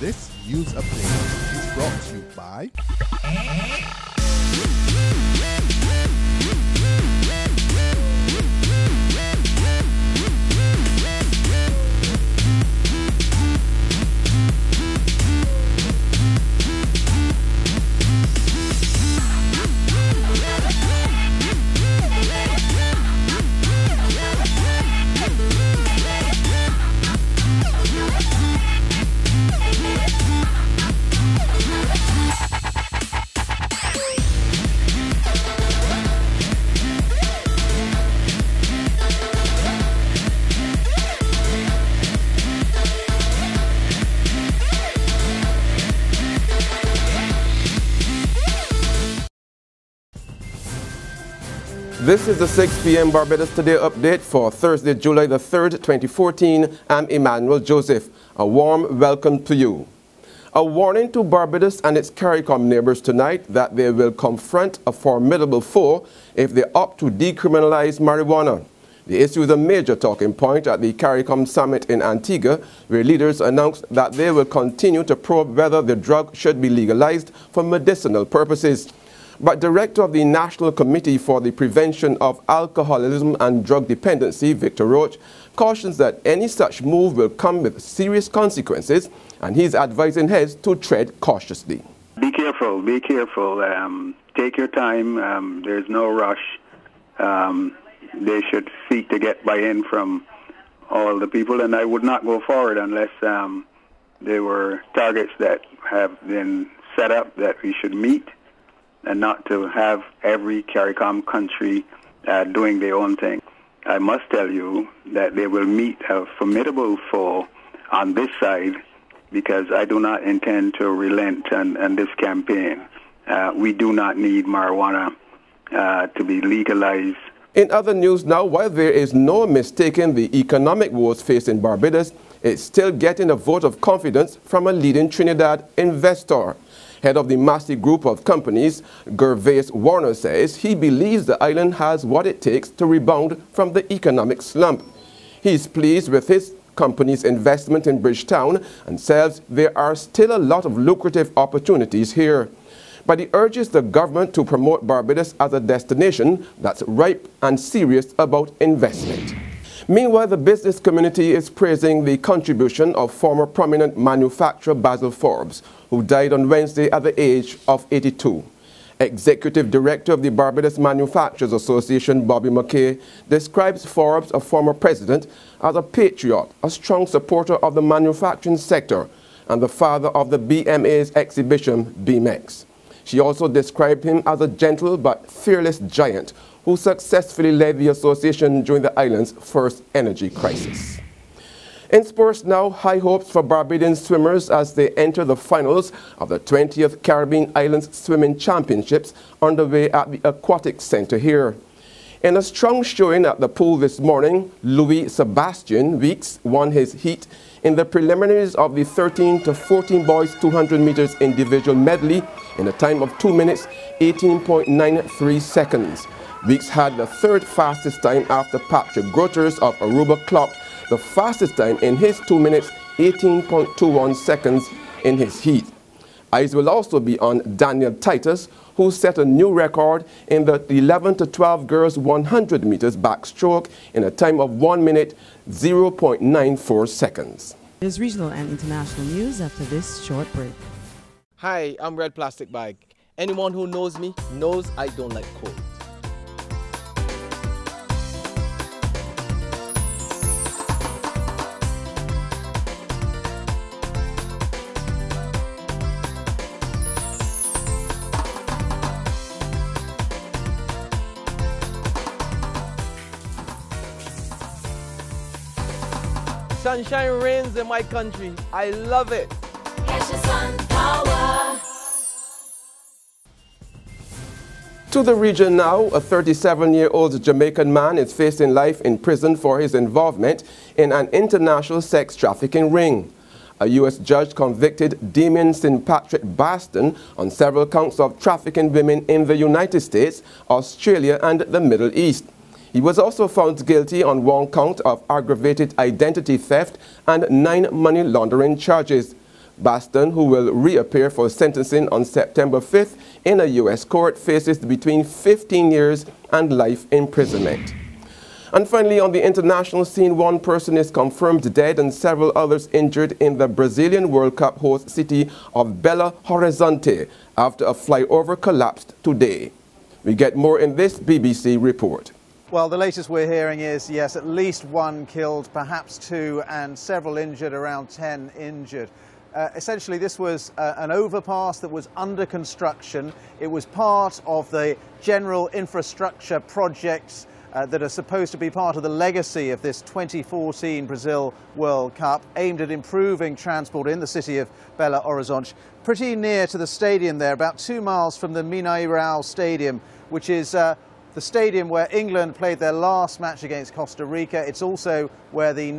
This news update is brought to you by This is the 6 p.m. Barbados Today update for Thursday, July the 3rd, 2014. I'm Emmanuel Joseph. A warm welcome to you. A warning to Barbados and its CARICOM neighbors tonight that they will confront a formidable foe if they opt to decriminalize marijuana. The issue is a major talking point at the CARICOM summit in Antigua, where leaders announced that they will continue to probe whether the drug should be legalized for medicinal purposes. But Director of the National Committee for the Prevention of Alcoholism and Drug Dependency, Victor Roach, cautions that any such move will come with serious consequences, and he's advising heads to tread cautiously. Be careful, be careful. Take your time. There's no rush. They should seek to get buy-in from all the people, and I would not go forward unless there were targets that have been set up that we should meet, and not to have every CARICOM country doing their own thing. I must tell you that they will meet a formidable foe on this side, because I do not intend to relent on this campaign. We do not need marijuana to be legalized. In other news now, while there is no mistaking the economic woes facing Barbados, it's still getting a vote of confidence from a leading Trinidad investor. Head of the Massy Group of Companies, Gervais Warner, says he believes the island has what it takes to rebound from the economic slump. He is pleased with his company's investment in Bridgetown and says there are still a lot of lucrative opportunities here. But he urges the government to promote Barbados as a destination that's ripe and serious about investment. Meanwhile, the business community is praising the contribution of former prominent manufacturer Basil Forbes, who died on Wednesday at the age of 82. Executive Director of the Barbados Manufacturers Association, Bobby McKay, describes Forbes, a former president, as a patriot, a strong supporter of the manufacturing sector, and the father of the BMA's exhibition, BMX. She also described him as a gentle but fearless giant who successfully led the association during the island's first energy crisis. In sports now, high hopes for Barbadian swimmers as they enter the finals of the 20th Caribbean Islands Swimming Championships underway at the Aquatic Center here. In a strong showing at the pool this morning, Louis Sebastian Weeks won his heat in the preliminaries of the 13 to 14 boys 200 meters individual medley in a time of 2 minutes 18.93 seconds. Weeks had the third fastest time after Patrick Groters of Aruba clocked the fastest time in his 2 minutes 18.21 seconds in his heat. Eyes will also be on Daniel Titus, who set a new record in the 11 to 12 girls 100 meters backstroke in a time of 1 minute 0.94 seconds. There's regional and international news after this short break. Hi, I'm Red Plastic Bag. Anyone who knows me knows I don't like cold. Sunshine reigns in my country. I love it. To the region now, a 37-year-old Jamaican man is facing life in prison for his involvement in an international sex trafficking ring. A U.S. judge convicted Damien St. Patrick Baston on several counts of trafficking women in the United States, Australia, and the Middle East. He was also found guilty on 1 count of aggravated identity theft and 9 money laundering charges. Baston, who will reappear for sentencing on September 5th in a U.S. court, faces between 15 years and life imprisonment. And finally, on the international scene, one person is confirmed dead and several others injured in the Brazilian World Cup host city of Belo Horizonte after a flyover collapsed today. We get more in this BBC report. Well, the latest we're hearing is, yes, at least one killed, perhaps two, and several injured, around 10 injured. Essentially, this was an overpass that was under construction. It was part of the general infrastructure projects that are supposed to be part of the legacy of this 2014 Brazil World Cup, aimed at improving transport in the city of Belo Horizonte, pretty near to the stadium there, about 2 miles from the Mineirão Stadium, which is the stadium where England played their last match against Costa Rica. It's also where the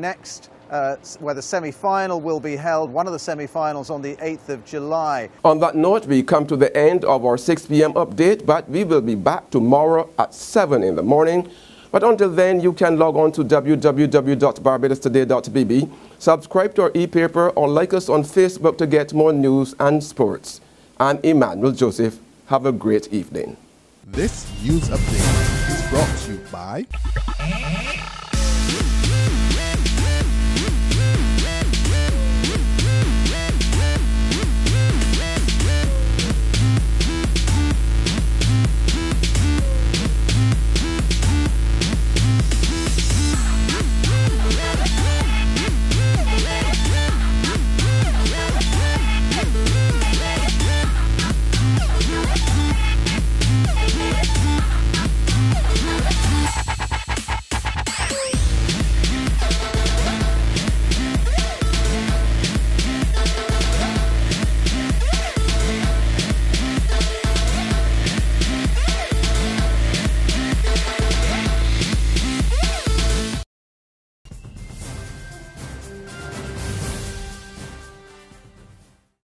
semi-final will be held, one of the semi-finals on the 8th of July. On that note, we come to the end of our 6 p.m. update, but we will be back tomorrow at 7 in the morning. But until then, you can log on to www.barbadostoday.bb, subscribe to our e-paper, or like us on Facebook to get more news and sports. I'm Emmanuel Joseph. Have a great evening. This news update is brought to you by